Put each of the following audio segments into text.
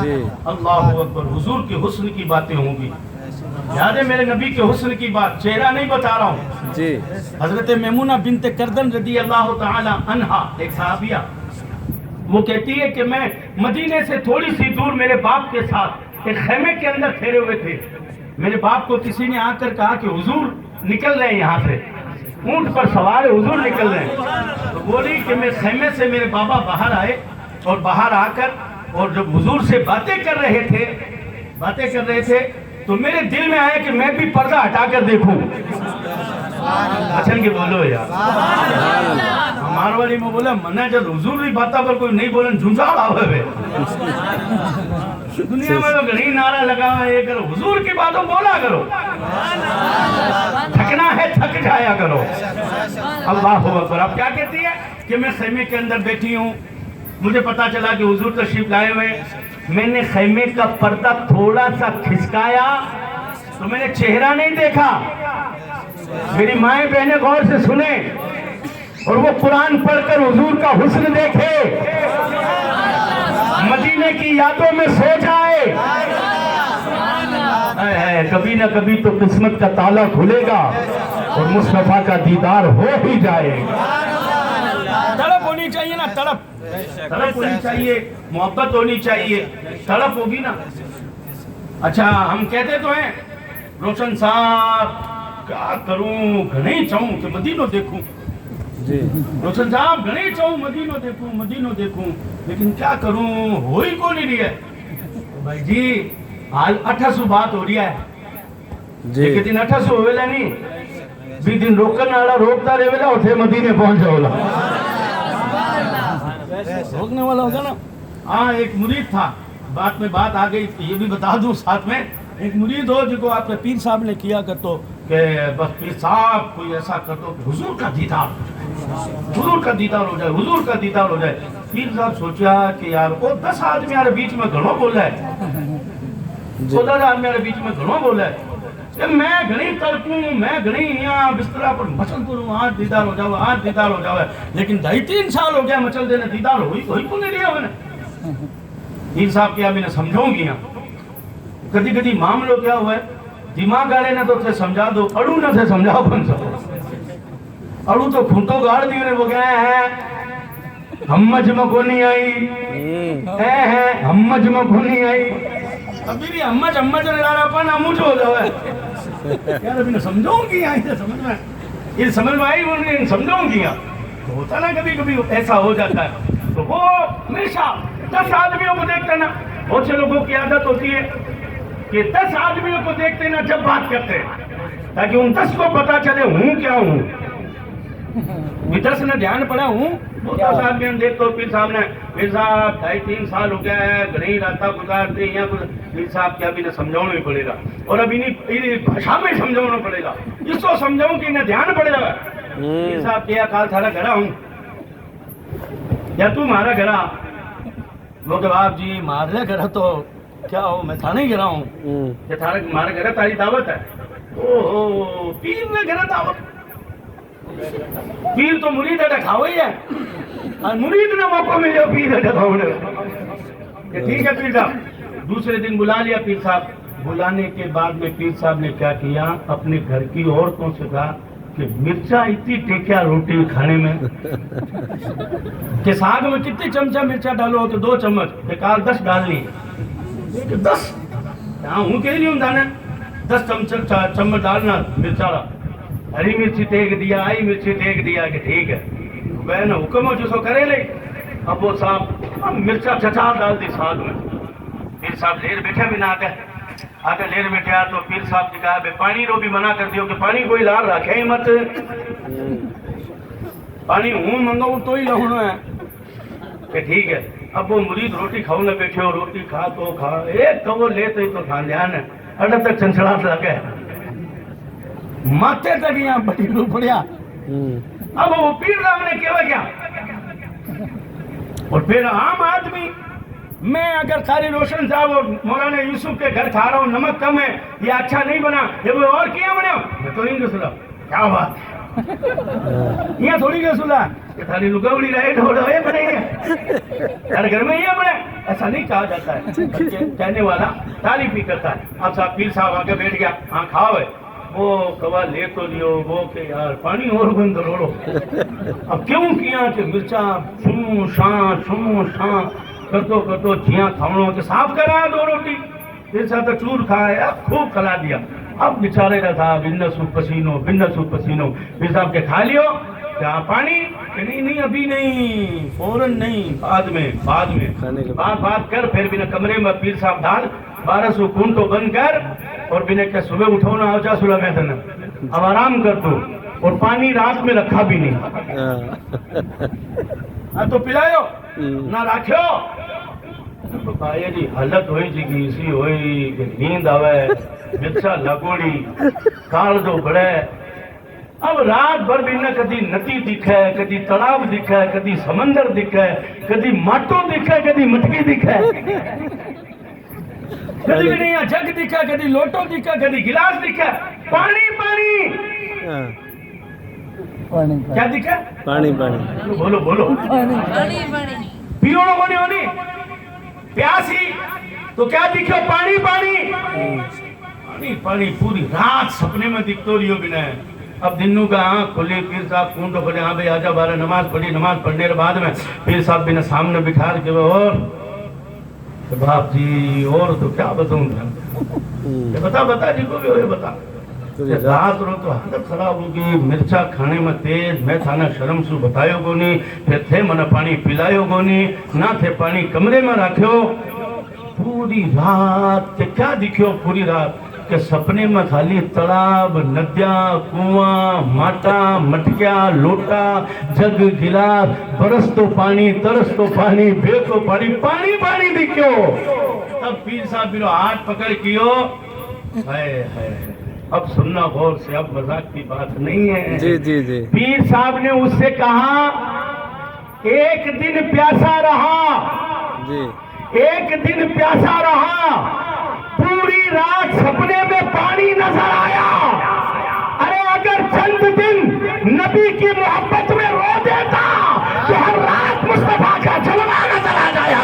अल्लाह अकबर, हुजूर के हुस्न की बातें होंगी। याद है मेरे नबी के हुस्न की बात, चेहरा नहीं बता रहा हूँ जी। हजरत मैमूना बिनते करदम रज़ी अल्लाह ताला अन्हा, एक सहाबिया, वो कहती है कि मैं मदीने से थोड़ी सी दूर मेरे बाप के साथ एक खेमे के अंदर ठहरे हुए थे। मेरे बाप को किसी ने आकर कहा कि हुजूर निकल रहे हैं यहाँ से, ऊंट पर सवार है, हुजूर निकल रहे हैं। तो बोली कि मैं खेमे से मेरे बाबा बाहर आए और बाहर आकर और जब हुजूर से बातें कर रहे थे तो मेरे दिल में आया कि मैं भी पर्दा हटाकर देखूं। अच्छा के बोलो यार, मारवाड़ी में बोला मना जब हुजूर की बात पर कोई नहीं बोले झुंझाड़ आवे। दुनिया में तो घड़ी नारा लगा है, करो हुजूर की बातों बोला करो, थकना है थक जाया करो। अल्लाह अकबर। अब क्या कहती है कि मैं खेमे के अंदर बैठी हूँ, मुझे पता चला कि हुजूर तशरीफ लाए हुए, मैंने खेमे का पर्दा थोड़ा सा खिसकाया तो मैंने चेहरा नहीं देखा। मेरी माएं बहनें गौर से सुने और वो कुरान पढ़कर हुजूर का हुस्न देखे, मदीने की यादों में सो जाए। कभी ना कभी तो किस्मत का ताला खुलेगा और मुस्तफा का दीदार हो ही जाएगा। तड़प होनी चाहिए ना, तड़प होनी चाहिए, मोहब्बत होनी चाहिए, तड़प होगी ना। अच्छा हम कहते तो हैं रोशन साहब क्या करूं, घणे चाहूं कि मदीनो देखूं जी। रोशन साहब घणे चाहूं मदीनो देखूं, लेकिन क्या करूं, हो ही को नहीं रही है। तो भाई जी आज 800 बात हो रही है जी, एक दिन 800 होवेला नहीं, 20 दिन रोकने वाला रोकता रहेगा, उठे मदीने पहुंच जाओला, रोकने वाला होगा ना। हाँ एक मुरीद था, बात में बात आ गई, ये भी बता दूं साथ में, एक मुरीद हो जिसको आपके पीर साहब ने किया कर तो कि बस पीर साहब कोई ऐसा कर दो कि हुजूर का दीदार हो जाए, हुजूर का दीदार हो जाए। पीर साहब सोचा कि यार वो 10 आदमी यार बीच में घणो बोला है, 14 आदमी यार बीच में घणो बोला है, मैं घणी तड़पूं, मैं घणी यहाँ बिस्तरा पर मचल करूँ, आज दीदार हो जावे, लेकिन 2.5-3 साल हो गया मचल देने, दीदार हुई को नहीं रहा मैंने। पीर साहब क्या मैंने समझाऊंगी ना, कभी मामलो क्या हुआ है, दिमाग वाले ने तो थे समझा दो, अड़ू न थे समझाओ कौन सा, अड़ू तो खूंटो गाड़ दिए ने, वो क्या है हमज में को नहीं आई है, हमज में को नहीं आई, अभी भी हमज अपन अमुज हो जाए यार। अभी समझाऊंगी यहाँ, समझ में ये समझ में आई, उन्हें समझाऊंगी यहाँ। तो होता ना कभी ऐसा हो जाता है, तो वो हमेशा 10 आदमियों को देखते ना, बहुत से लोगों की आदत होती है कि 10 आदमियों को देखते ना जब बात करते हैं, ताकि उन 10 को पता चले हूँ क्या हूँ। 10 ने ध्यान पड़ा हूँ, 10 आदमी हम देखते हो पीर साहब ने, पीर साहब 2.5-3 साल हो गया है, घनी रास्ता गुजारते हैं, पीर साहब क्या भी समझाना ही पड़ेगा, और अब इन्हीं भाषा में समझाना पड़ेगा, इसको समझाऊं कि इन्हें ध्यान पड़ेगा। पीर साहब क्या काल थारा घरा हूँ या तू मारा घरा, वो जवाब जी मारे घर तो क्या हो, मैं थाने गिरा हूँ, ये थारा मारे घर तारी दावत है। ओहो पीर ने घर दावत, पीर तो मुरीद खाओ ही है, और मुरीद ने मौका मिल जाओ पीर खाओने। ठीक है पीर साहब, दूसरे दिन बुला लिया पीर साहब, बुलाने के बाद में पीर साहब ने क्या किया, अपने घर की औरतों से कहा कि मिर्चा इतनी टेकिया रोटी खाने में कि साग में कितने चमचा मिर्चा डालो, तो 2 चम्मच, बेकार 10 डालनी, 10 हूँ कह नहीं हूँ दाने, 10 चम्मच डालना मिर्चा, हरी मिर्ची टेक दिया, आई मिर्ची टेक दिया कि ठीक है, बहन हुक्म हो जो करे ले। अब वो साहब मिर्चा चचार डाल दी साग में, पीर साहब लेर बैठे भी ना आके लेर बैठा, तो पीर साहब ने कहा पानी रो भी मना कर दियो कि पानी कोई लाल रखे ही मत, पानी हूँ मंगाऊ तो ही लहूना है कि ठीक है। अब वो मुरीद रोटी खाओ न बैठे हो, रोटी खा तो खा, एक कवो ले तो खा ध्यान है, अड़ तक चंचलाट लगे माथे तक यहाँ बड़ी रू पड़िया। अब वो पीर साहब ने केवा क्या, और फिर आम आदमी, मैं अगर कारी रोशन साहब और मौलाना यूसुफ के घर खा रहा हूँ, नमक कम है, ये अच्छा नहीं बना, ये वो और क्या बना, मैं तो नहीं सुना, क्या बात यहाँ थोड़ी गए सुना, کہ تھاری لگوڑی رہے ڈھوڑو یہ بنے ہر گھر میں یہ بنے، ایسا نہیں کہا جاتا ہے، بلکہ کہنے والا تعریف ہی کرتا ہے۔ اب صاحب پیر صاحب آگے بیٹھ گیا، ہاں کھاؤ ہے، وہ کوا لے تو لیو، وہ کہ یار پانی اور بند روڑو۔ اب کیوں کیا کہ مرچا شوں شاں کرتو جیاں تھوڑوں کے صاف کرا دو روٹی، پھر ساتھ چور کھائے، اب خوب کھلا دیا۔ اب بیچارے کا تھا بن سو پسینو پھر صاحب کے کھا لیو کیا پانی کہ نہیں ابھی نہیں، فوراً نہیں، بعد میں بات کر، پھر بھی نہ کمرے میں پیر صاحب ڈال 1200 کونٹو بند کر، اور بھی نے کہ صبح اٹھو نہ آجا سلا میں تھا نا، اب آرام کر تو، اور پانی رات میں رکھا بھی نہیں، تو پلایو نہ رکھو۔ بھائی جی حالت ہوئی جی کی اسی ہوئی کہ نیند آوے، مرچا لگوڑی کال جو بڑے، اب رات بھر بھی نہ کدی ندی دکھے، کدی تالاب دکھے، کدی سمندر دکھے، کدی ماٹو دکھے، کدی مٹکی دکھے، کدی بھی نہیں جگ دکھے، کدی لوٹو دکھے، کدی گلاس دکھے، پانی کیا دکھے؟ پانی بولو پیوڑوں کو نہیں پیاسی تو کیا دکھو؟ پانی پوری رات سپنے میں دکھتو رہی ہو بنا ہے۔ اب دنوں کا آنکھ کھلی، پیر صاحب کونٹو کھلے، ہاں بھئی آجا بارہ نماز پڑھنے کے بعد میں پیر صاحب بنا سامنے بٹھا کے اور باپ جی اور تو کیا بتاؤں گا، بتا جی کو بھی ہوئے بتا، رات رو تو حالت خراب ہوگی، مرچا کھانے میں تیز، میں تھانا شرم سو بتایو گو نہیں، پھر تھے منہ پانی پلایو گو نہیں، نہ تھے پانی کمرے میں رکھو، پوری رات کہ کیا دکھو؟ پوری رات کہ سپنے میں خالی تالاب، ندیاں، کنواں، ماٹا، مٹکیا، لوٹا، جگ، گلاس، برس تو پانی، ترس تو پانی، بے تو پانی دکھو۔ تب پیر صاحب بھی ہاتھ پکڑ کیو، اب سننا غور سے، اب مذاق کی بات نہیں ہے۔ جی پیر صاحب نے اس سے کہا ایک دن پیاسا رہا، پوری رات سپنے میں پانی نظر آیا، ارے اگر چند دن نبی کی محبت میں رو دیتا تو ہر رات مصطفیٰ کا جلوہ نظر آ جایا۔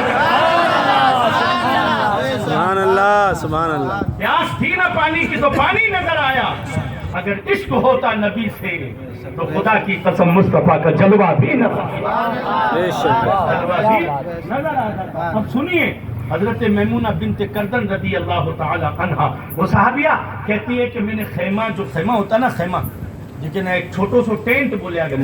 سبحان اللہ، پیاس تھی نا پانی کی تو پانی نظر آیا، اگر عشق ہوتا نبی سے تو خدا کی قسم مصطفیٰ کا جلوہ بھی نظر آتا۔ اب سنیے، حضرت میمونہ بنت کردن رضی اللہ تعالی عنہ، وہ صحابیہ کہتی ہے کہ میں نے جو خیمہ ہوتا نا، خیمہ لیکن ایک چھوٹو سو ٹینٹ بولے اگر،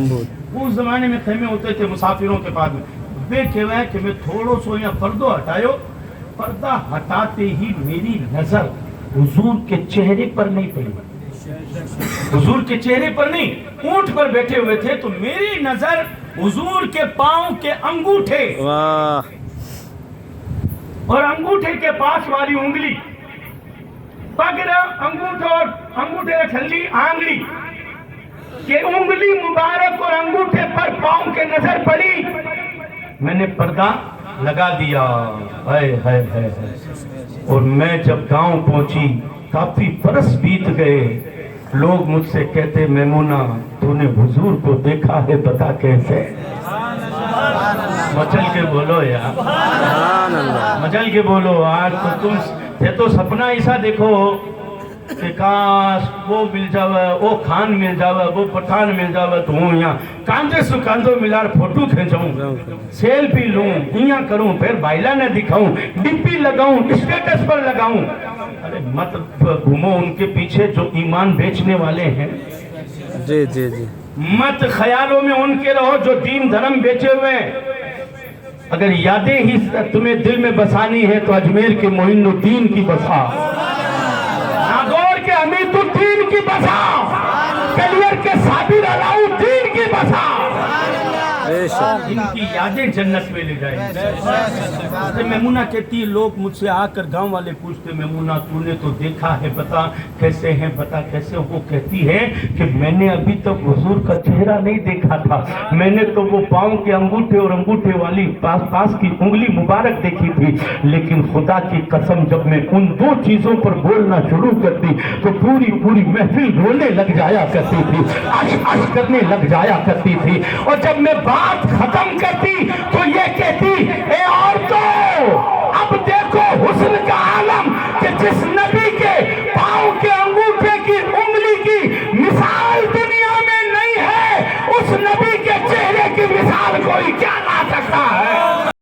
وہ اس زمانے میں خیمے ہوتے تھے مسافروں کے بعد میں، وہ کہوا ہے کہ میں تھوڑو سو یا پردو ہٹایو، پردہ ہٹاتے ہی میری نظر حضور کے چہرے پر نہیں پڑی، حضور کے چہرے پر نہیں، اونٹ پر بیٹھے ہوئے تھے، تو میری نظر حضور کے پاؤں کے انگوٹھے اور انگوٹھے کے پاس والی انگلی، پگڑا انگوٹھے اور انگوٹھے کھلی آنگلی کہ انگلی مبارک اور انگوٹھے پر پاؤں کے نظر پڑی، میں نے پردہ لگا دیا، اور میں جب گاؤں پہنچی کافی برس بیت گئے، لوگ مجھ سے کہتے میمونہ تو نے حضور کو دیکھا ہے، بتا کیسے؟ مچل کے بولو یار، مچل کے بولو، آج تو تم تھے تو سپنا ایسا دیکھو کہ کاش وہ مل جاوے، وہ خان مل جاوے، وہ پٹھان مل جاوے، تو ہوں یہاں کاندھے سے کاندھو ملار فوٹو کھینچاؤں، سیلفی لوں، یہاں کروں، پھر بائلہ نہ دکھاؤں، ڈپی لگاؤں، اسٹیٹس پر لگاؤں۔ ارے مت گھومو ان کے پیچھے جو ایمان بیچنے والے ہیں، جی مت خیالوں میں ان کے رہو جو دین دھرم بیچے ہوئے ہیں۔ اگر یادیں ہی تمہیں دل میں بسانی ہے تو اجمیر کے معین الدین کی بسا، ناگور کے حمید الدین کی بسا، کلیئر کے صابر علاؤ الدین کی بسا، بے شک ان کی یادیں جنت میں لے جائیں گی۔ میمونہ کہتی ہے لوگ مجھ سے آ کر گاؤں والے پوچھتے میمونہ تو نے تو دیکھا ہے، بتا کیسے ہیں، بتا کیسے۔ وہ کہتی ہے کہ میں نے ابھی تک حضور کا چہرہ نہیں دیکھا تھا، میں نے تو وہ پاؤں کے انگوٹھے اور انگوٹھے والی پاس کی انگلی مبارک دیکھی تھی، لیکن خدا کی قسم جب میں ان دو چیزوں پر بولنا شروع کرتی تو پوری محفل رونے لگ جایا کرتی تھی، عش کرنے لگ جایا کرتی تھی، اور جب میں بات ختم کرتی تو یہ کہتی اے عورتوں اب دیکھو حسن کا عالم کہ جس نبی کے پاؤں کے انگوٹھے کی انگلی کی مثال دنیا میں نہیں ہے، اس نبی کے چہرے کی مثال کوئی کیا لا سکتا ہے۔